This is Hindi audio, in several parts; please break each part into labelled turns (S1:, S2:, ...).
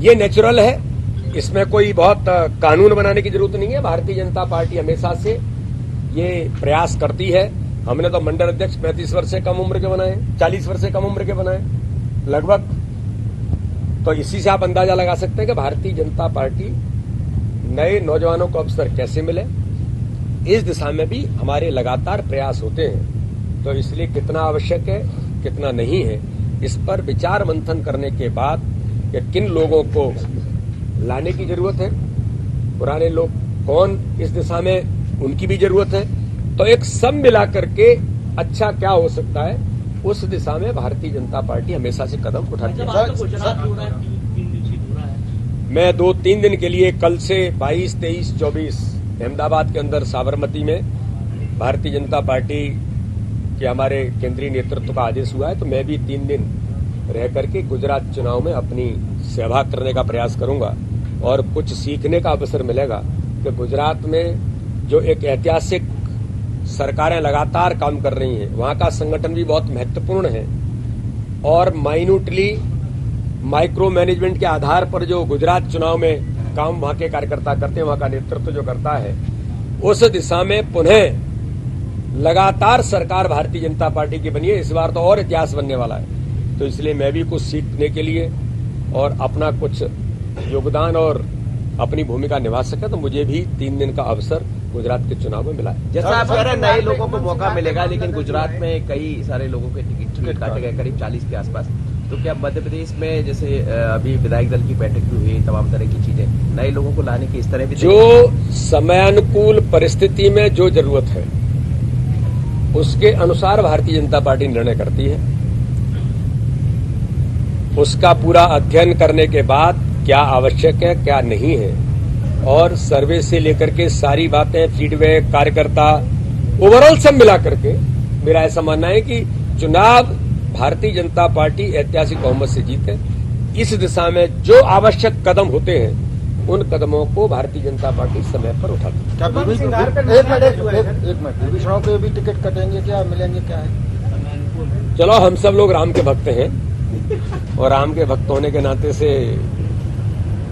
S1: ये नेचुरल है, इसमें कोई बहुत कानून बनाने की जरूरत नहीं है। भारतीय जनता पार्टी हमेशा से ये प्रयास करती है। हमने तो मंडल अध्यक्ष 35 वर्ष से कम उम्र के बनाए, 40 वर्ष से कम उम्र के बनाए लगभग। तो इसी से आप अंदाजा लगा सकते हैं कि भारतीय जनता पार्टी नए नौजवानों को अवसर कैसे मिले, इस दिशा में भी हमारे लगातार प्रयास होते हैं। तो इसलिए कितना आवश्यक है कितना नहीं है, इस पर विचार मंथन करने के बाद कि किन लोगों को लाने की जरूरत है, पुराने लोग कौन इस दिशा में उनकी भी जरूरत है, तो एक सब मिला करके अच्छा क्या हो सकता है उस दिशा में भारतीय जनता पार्टी हमेशा से कदम उठाती है। मैं 2-3 दिन के लिए कल से 22, 23, 24 अहमदाबाद के अंदर साबरमती में भारतीय जनता पार्टी के हमारे केंद्रीय नेतृत्व का आदेश हुआ है, तो मैं भी 3 दिन रह करके गुजरात चुनाव में अपनी सेवा करने का प्रयास करूंगा और कुछ सीखने का अवसर मिलेगा कि गुजरात में जो एक ऐतिहासिक सरकारें लगातार काम कर रही हैं, वहां का संगठन भी बहुत महत्वपूर्ण है और माइन्यूटली माइक्रो मैनेजमेंट के आधार पर जो गुजरात चुनाव में काम वहां के कार्यकर्ता करते हैं, वहां का नेतृत्व जो करता है, उस दिशा में पुनः लगातार सरकार भारतीय जनता पार्टी की बनी है। इस बार तो और इतिहास बनने वाला है, तो इसलिए मैं भी कुछ सीखने के लिए और अपना कुछ योगदान और अपनी भूमिका निभा सके, तो मुझे भी 3 दिन का अवसर गुजरात के चुनाव में मिला है।
S2: जैसा आप कह रहे हैं नए लोगों को मौका मिलेगा, लेकिन गुजरात में कई सारे लोगों के टिकट काटे गए, करीब 40 के आसपास। तो क्या मध्य प्रदेश में जैसे अभी विधायक दल की बैठक भी हुई, तमाम तरह की चीजें, नए लोगों को लाने की इस तरह भी
S1: जो समयानुकूल परिस्थिति में जो जरूरत है उसके अनुसार भारतीय जनता पार्टी निर्णय करती है। उसका पूरा अध्ययन करने के बाद क्या आवश्यक है क्या नहीं है, और सर्वे से लेकर के सारी बातें, फीडबैक, कार्यकर्ता, ओवरऑल सब मिला करके मेरा ऐसा मानना है कि चुनाव भारतीय जनता पार्टी ऐतिहासिक बहुमत से जीते। इस दिशा में जो आवश्यक कदम होते हैं उन कदमों को भारतीय जनता पार्टी समय पर उठाती है।
S3: क्या एक मिनट विभीषणों के भी टिकट कटेंगे, क्या मिलेंगे, क्या है?
S1: चलो, हम सब लोग राम के भक्त हैं और राम के भक्त होने के नाते से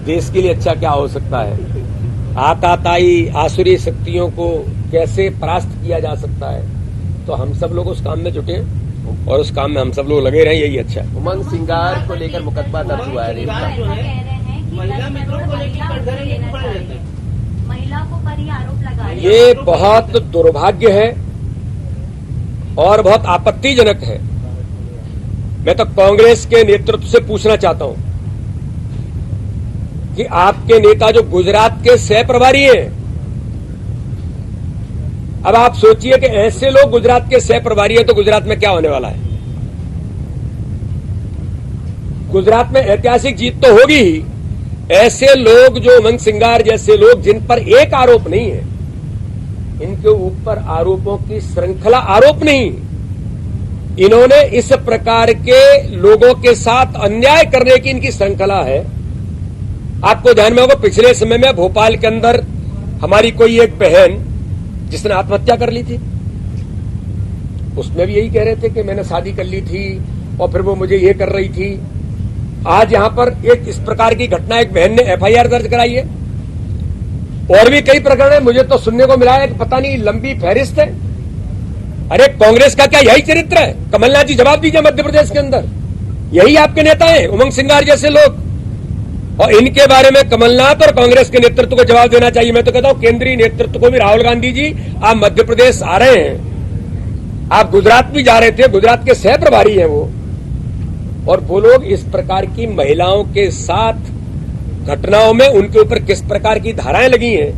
S1: देश के लिए अच्छा क्या हो सकता है, आताताई आसुरी शक्तियों को कैसे परास्त किया जा सकता है, तो हम सब लोग उस काम में जुटे हैं और उस काम में हम सब लोग लगे रहे, यही अच्छा है।
S2: उमंग सिंगार को लेकर मुकदमा दर्ज हुआ है।
S4: महिला को पर ही आरोप लगा,
S1: ये बहुत दुर्भाग्य है और बहुत आपत्तिजनक है। मैं तो कांग्रेस के नेतृत्व से पूछना चाहता हूं कि आपके नेता जो गुजरात के सह प्रभारी हैं, अब आप सोचिए कि ऐसे लोग गुजरात के सह प्रभारी हैं तो गुजरात में क्या होने वाला है। गुजरात में ऐतिहासिक जीत तो होगी ही। ऐसे लोग जो उमंग सिंगार जैसे लोग जिन पर एक आरोप नहीं है, इनके ऊपर आरोपों की श्रृंखला, आरोप नहीं, इन्होंने इस प्रकार के लोगों के साथ अन्याय करने की इनकी श्रृंखला है। आपको ध्यान में होगा पिछले समय में भोपाल के अंदर हमारी कोई एक बहन जिसने आत्महत्या कर ली थी, उसमें भी यही कह रहे थे कि मैंने शादी कर ली थी और फिर वो मुझे ये कर रही थी। आज यहां पर एक इस प्रकार की घटना, एक बहन ने एफआईआर दर्ज कराई है और भी कई प्रकरण है। मुझे तो सुनने को मिला है कि पता नहीं लंबी फहरिस्त है। अरे कांग्रेस का क्या यही चरित्र है? कमलनाथ जी जवाब दीजिए, मध्य प्रदेश के अंदर यही आपके नेता हैं उमंग सिंगार जैसे लोग, और इनके बारे में कमलनाथ और कांग्रेस के नेतृत्व को जवाब देना चाहिए। मैं तो कहता हूं केंद्रीय नेतृत्व को भी, राहुल गांधी जी आप मध्य प्रदेश आ रहे हैं, आप गुजरात भी जा रहे थे, गुजरात के सह प्रभारी हैं वो, और वो लोग इस प्रकार की महिलाओं के साथ घटनाओं में उनके ऊपर किस प्रकार की धाराएं लगी हैं,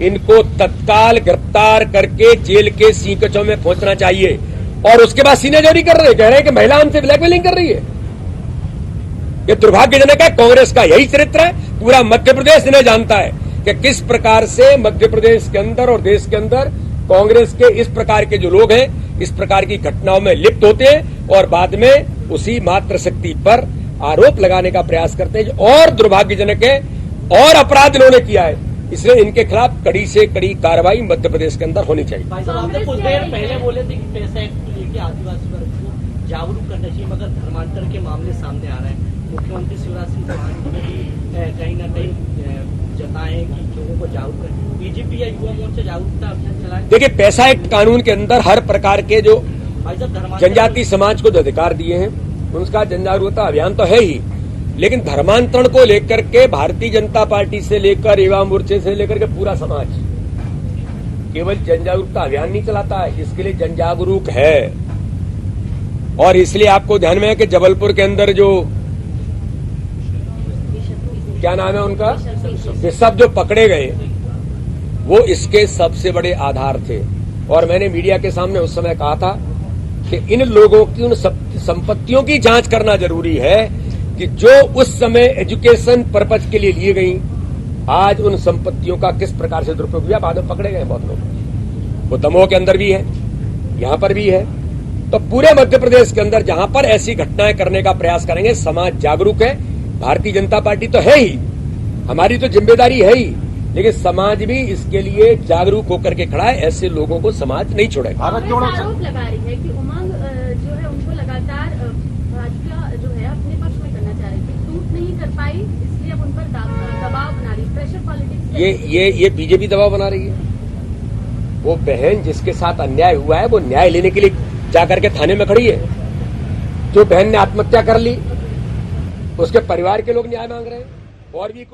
S1: इनको तत्काल गिरफ्तार करके जेल के सीकचों में पहुंचना चाहिए। और उसके बाद सीनेजोरी कर रहे हैं, कह रहे हैं कि महिला हमसे ब्लैकमेलिंग कर रही है। ये दुर्भाग्यजनक है। कांग्रेस का यही चरित्र है। पूरा मध्य प्रदेश इन्हें जानता है कि किस प्रकार से मध्य प्रदेश के अंदर और देश के अंदर कांग्रेस के इस प्रकार के जो लोग हैं इस प्रकार की घटनाओं में लिप्त होते हैं और बाद में उसी मात्र शक्ति पर आरोप लगाने का प्रयास करते हैं, और दुर्भाग्यजनक है और अपराध इन्होंने किया है। इसलिए इनके खिलाफ कड़ी से कड़ी कार्रवाई मध्य प्रदेश के अंदर होनी चाहिए।
S5: भाई साहब, आपने कुछ देर पहले बोले थे कि पैसा एक्ट को लेकर आदिवासी वर्ग को जागरूक करना चाहिए, मगर धर्मांतर के मामले सामने आ रहे हैं। मुख्यमंत्री शिवराज सिंह चौहान ने भी को जागरूक करें। बीजेपी या युवा मोर्चा जागरूकता अभियान चलाए।
S1: देखिए, पैसा एक्ट कानून के अंदर हर प्रकार के जो
S5: भाई साहब धर्मांतरण
S1: जनजाति समाज को जो अधिकार दिए हैं उनका जन जागरूकता अभियान तो है ही, लेकिन धर्मांतरण को लेकर के भारतीय जनता पार्टी से लेकर युवा मोर्चे से लेकर के पूरा समाज केवल जन जागरूकता अभियान नहीं चलाता है, इसके लिए जन जागरूक है। और इसलिए आपको ध्यान में है कि जबलपुर के अंदर जो क्या नाम है उनका, ये सब जो पकड़े गए वो इसके सबसे बड़े आधार थे। और मैंने मीडिया के सामने उस समय कहा था कि इन लोगों की उन संपत्तियों की जांच करना जरूरी है कि जो उस समय एजुकेशन पर्पज के लिए लिए गई, आज उन संपत्तियों का किस प्रकार से दुरुपयोग हुआ। बाद में पकड़े गए बहुत लोग, वो दमोह के अंदर भी है, यहां पर भी है। तो पूरे मध्य प्रदेश के अंदर जहां पर ऐसी घटनाएं करने का प्रयास करेंगे, समाज जागरूक है। भारतीय जनता पार्टी तो है ही, हमारी तो जिम्मेदारी है ही, लेकिन समाज भी इसके लिए जागरूक होकर के खड़ा है। ऐसे लोगों को समाज नहीं छोड़ेगा।
S3: भारत जोड़ो
S4: आरोप लगा रही है कि उमंग जो है उनको लगातार भाजपा जो है अपने पक्ष में करना चाह रही थी, टूट नहीं कर पाई, इसलिए अब उन पर दबाव बना रही, प्रेशर पॉलिटिक्स।
S1: ये बीजेपी दबाव बना रही है। वो बहन जिसके साथ अन्याय हुआ है वो न्याय लेने के लिए जाकर के थाने में खड़ी है। जो बहन ने आत्महत्या कर ली उसके परिवार के लोग न्याय मांग रहे हैं, और भी कुछ